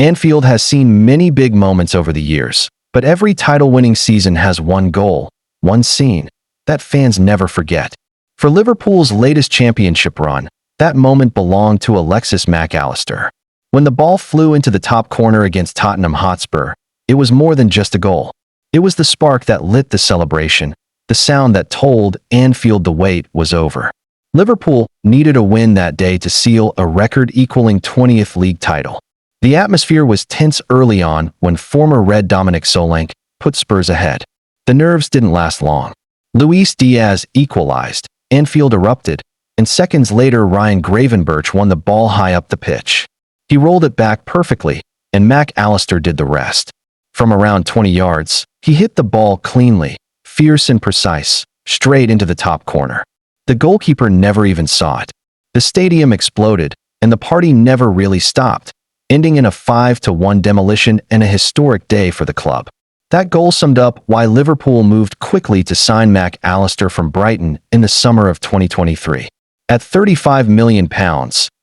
Anfield has seen many big moments over the years, but every title-winning season has one goal, one scene, that fans never forget. For Liverpool's latest championship run, that moment belonged to Alexis McAllister. When the ball flew into the top corner against Tottenham Hotspur, it was more than just a goal. It was the spark that lit the celebration, the sound that told Anfield the wait was over. Liverpool needed a win that day to seal a record-equaling 20th league title. The atmosphere was tense early on when former Red Dominic Solanke put Spurs ahead. The nerves didn't last long. Luis Diaz equalized, Anfield erupted, and seconds later Ryan Gravenberch won the ball high up the pitch. He rolled it back perfectly, and McAllister did the rest. From around 20 yards, he hit the ball cleanly, fierce and precise, straight into the top corner. The goalkeeper never even saw it. The stadium exploded, and the party never really stopped, ending in a 5-1 demolition and a historic day for the club. That goal summed up why Liverpool moved quickly to sign McAllister from Brighton in the summer of 2023. At £35 million,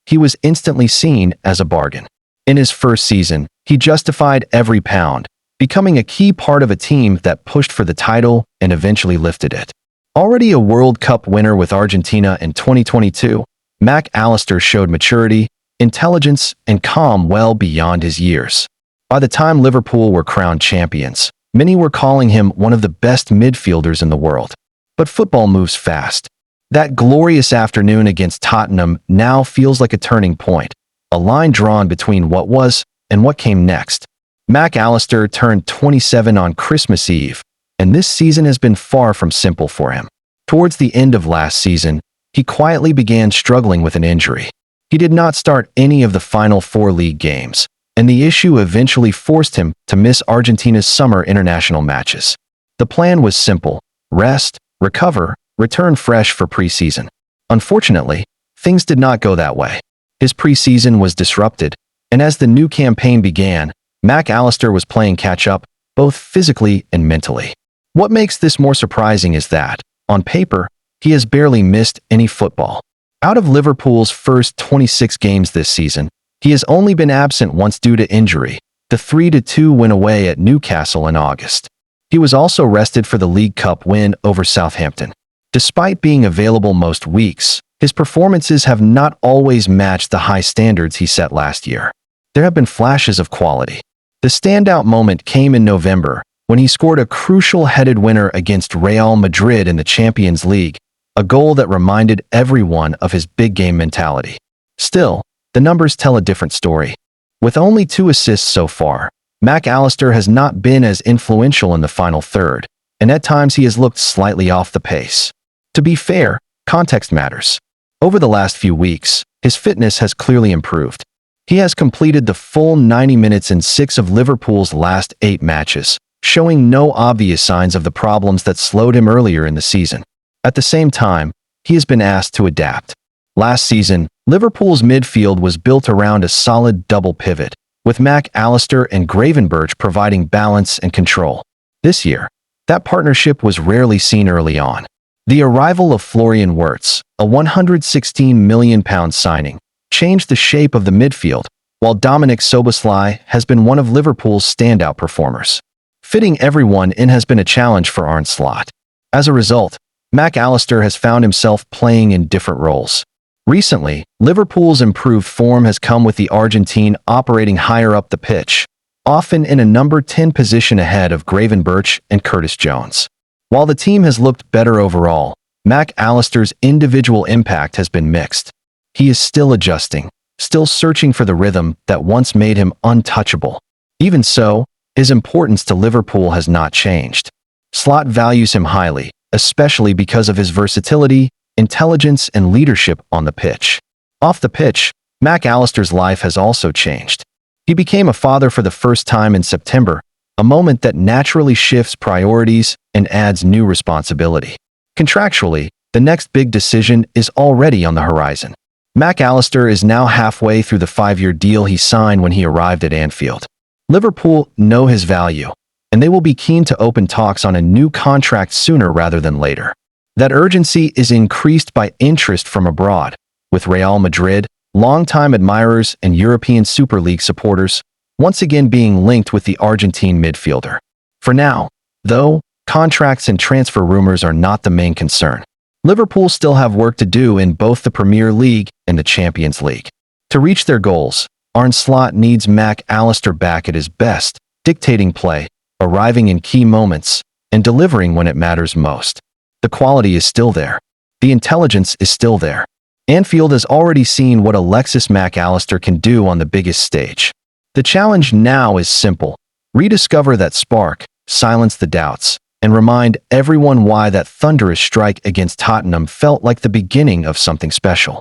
he was instantly seen as a bargain. In his first season, he justified every pound, becoming a key part of a team that pushed for the title and eventually lifted it. Already a World Cup winner with Argentina in 2022, McAllister showed maturity, intelligence, and calm well beyond his years. By the time Liverpool were crowned champions, many were calling him one of the best midfielders in the world. But football moves fast. That glorious afternoon against Tottenham now feels like a turning point, a line drawn between what was and what came next. McAllister turned 27 on Christmas Eve, and this season has been far from simple for him. Towards the end of last season, he quietly began struggling with an injury. He did not start any of the final 4 league games, and the issue eventually forced him to miss Argentina's summer international matches. The plan was simple: rest, recover, return fresh for preseason. Unfortunately, things did not go that way. His preseason was disrupted, and as the new campaign began, McAllister was playing catch-up, both physically and mentally. What makes this more surprising is that, on paper, he has barely missed any football. Out of Liverpool's first 26 games this season, he has only been absent once due to injury, the 3-2 win away at Newcastle in August. He was also rested for the League Cup win over Southampton. Despite being available most weeks, his performances have not always matched the high standards he set last year. There have been flashes of quality. The standout moment came in November, when he scored a crucial headed winner against Real Madrid in the Champions League, a goal that reminded everyone of his big-game mentality. Still, the numbers tell a different story. With only 2 assists so far, McAllister has not been as influential in the final third, and at times he has looked slightly off the pace. To be fair, context matters. Over the last few weeks, his fitness has clearly improved. He has completed the full 90 minutes in 6 of Liverpool's last 8 matches, showing no obvious signs of the problems that slowed him earlier in the season. At the same time, he has been asked to adapt. Last season, Liverpool's midfield was built around a solid double pivot, with McAllister and Gravenberch providing balance and control. This year, that partnership was rarely seen early on. The arrival of Florian Wirtz, a £116 million signing, changed the shape of the midfield, while Dominic Szoboszlai has been one of Liverpool's standout performers. Fitting everyone in has been a challenge for Arne Slot. As a result, McAllister has found himself playing in different roles. Recently, Liverpool's improved form has come with the Argentine operating higher up the pitch, often in a number 10 position ahead of Gravenberch and Curtis Jones. While the team has looked better overall, McAllister's individual impact has been mixed. He is still adjusting, still searching for the rhythm that once made him untouchable. Even so, his importance to Liverpool has not changed. Slot values him highly, especially because of his versatility, intelligence, and leadership on the pitch. Off the pitch, McAllister's life has also changed. He became a father for the first time in September, a moment that naturally shifts priorities and adds new responsibility. Contractually, the next big decision is already on the horizon. McAllister is now halfway through the 5-year deal he signed when he arrived at Anfield. Liverpool know his value, and they will be keen to open talks on a new contract sooner rather than later. That urgency is increased by interest from abroad, with Real Madrid, longtime admirers and European Super League supporters, once again being linked with the Argentine midfielder. For now, though, contracts and transfer rumors are not the main concern. Liverpool still have work to do in both the Premier League and the Champions League. To reach their goals, Arne Slot needs Allister back at his best, dictating play, arriving in key moments, and delivering when it matters most. The quality is still there. The intelligence is still there. Anfield has already seen what Alexis Allister can do on the biggest stage. The challenge now is simple. Rediscover that spark, silence the doubts, and remind everyone why that thunderous strike against Tottenham felt like the beginning of something special.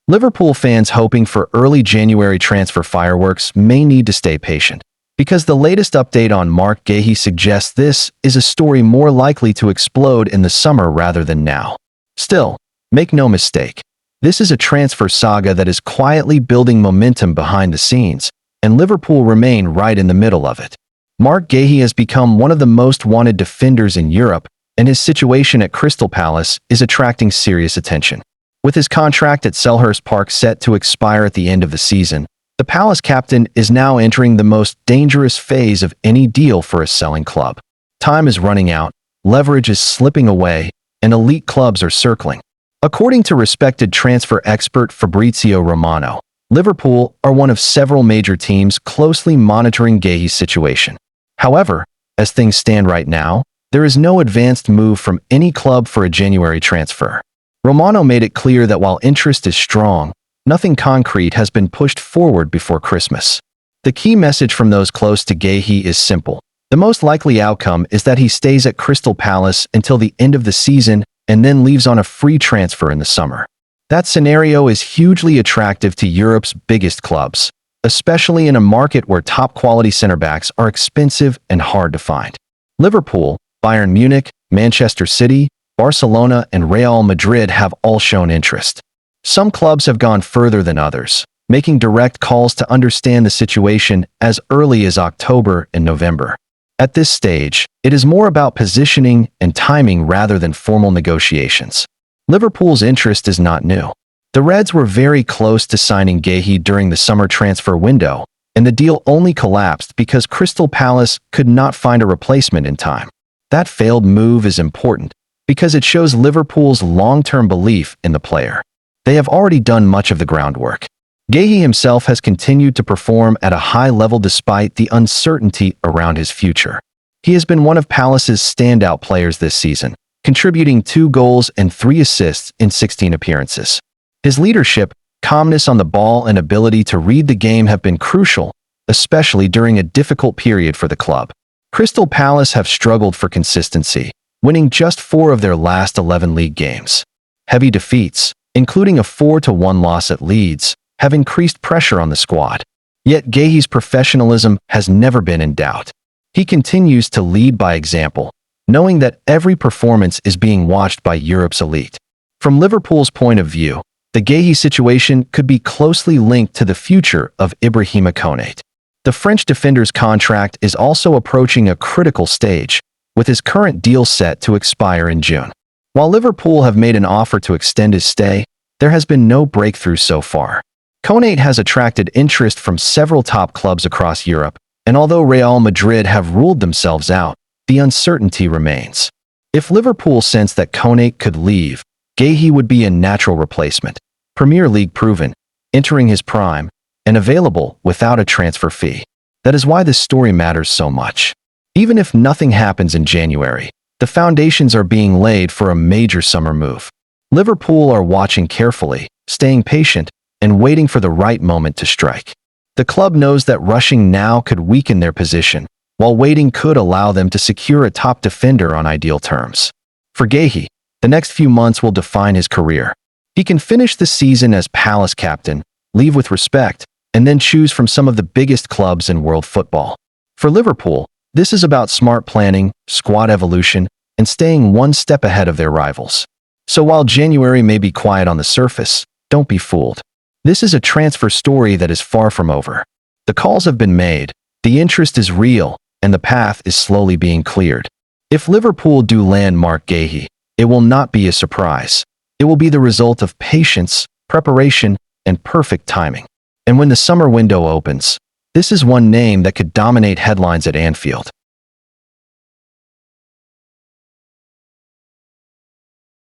Liverpool fans hoping for early January transfer fireworks may need to stay patient, because the latest update on Marc Guéhi suggests this is a story more likely to explode in the summer rather than now. Still, make no mistake, this is a transfer saga that is quietly building momentum behind the scenes, and Liverpool remain right in the middle of it. Marc Guéhi has become one of the most wanted defenders in Europe, and his situation at Crystal Palace is attracting serious attention. With his contract at Selhurst Park set to expire at the end of the season, the Palace captain is now entering the most dangerous phase of any deal for a selling club. Time is running out, leverage is slipping away, and elite clubs are circling. According to respected transfer expert Fabrizio Romano, Liverpool are one of several major teams closely monitoring Guéhi's situation. However, as things stand right now, there is no advanced move from any club for a January transfer. Romano made it clear that while interest is strong, nothing concrete has been pushed forward before Christmas. The key message from those close to Guéhi is simple. The most likely outcome is that he stays at Crystal Palace until the end of the season and then leaves on a free transfer in the summer. That scenario is hugely attractive to Europe's biggest clubs, especially in a market where top-quality center-backs are expensive and hard to find. Liverpool, Bayern Munich, Manchester City, Barcelona, and Real Madrid have all shown interest. Some clubs have gone further than others, making direct calls to understand the situation as early as October and November. At this stage, it is more about positioning and timing rather than formal negotiations. Liverpool's interest is not new. The Reds were very close to signing Guéhi during the summer transfer window, and the deal only collapsed because Crystal Palace could not find a replacement in time. That failed move is important because it shows Liverpool's long-term belief in the player. They have already done much of the groundwork. Guéhi himself has continued to perform at a high level despite the uncertainty around his future. He has been one of Palace's standout players this season, contributing 2 goals and 3 assists in 16 appearances. His leadership, calmness on the ball, and ability to read the game have been crucial, especially during a difficult period for the club. Crystal Palace have struggled for consistency, winning just 4 of their last 11 league games. Heavy defeats, including a 4-1 loss at Leeds, have increased pressure on the squad. Yet Guéhi's professionalism has never been in doubt. He continues to lead by example, knowing that every performance is being watched by Europe's elite. From Liverpool's point of view, the Guéhi situation could be closely linked to the future of Ibrahima Konate. The French defender's contract is also approaching a critical stage, with his current deal set to expire in June. While Liverpool have made an offer to extend his stay, there has been no breakthrough so far. Konate has attracted interest from several top clubs across Europe, and although Real Madrid have ruled themselves out, the uncertainty remains. If Liverpool sense that Konate could leave, Guéhi would be a natural replacement, Premier League proven, entering his prime, and available without a transfer fee. That is why this story matters so much. Even if nothing happens in January, the foundations are being laid for a major summer move. Liverpool are watching carefully, staying patient, and waiting for the right moment to strike. The club knows that rushing now could weaken their position, while waiting could allow them to secure a top defender on ideal terms. For Guéhi, the next few months will define his career. He can finish the season as Palace captain, leave with respect, and then choose from some of the biggest clubs in world football. For Liverpool, this is about smart planning, squad evolution, and staying one step ahead of their rivals. So while January may be quiet on the surface, don't be fooled. This is a transfer story that is far from over. The calls have been made, the interest is real, and the path is slowly being cleared. If Liverpool do land Marc Guéhi, it will not be a surprise. It will be the result of patience, preparation, and perfect timing. And when the summer window opens, this is one name that could dominate headlines at Anfield.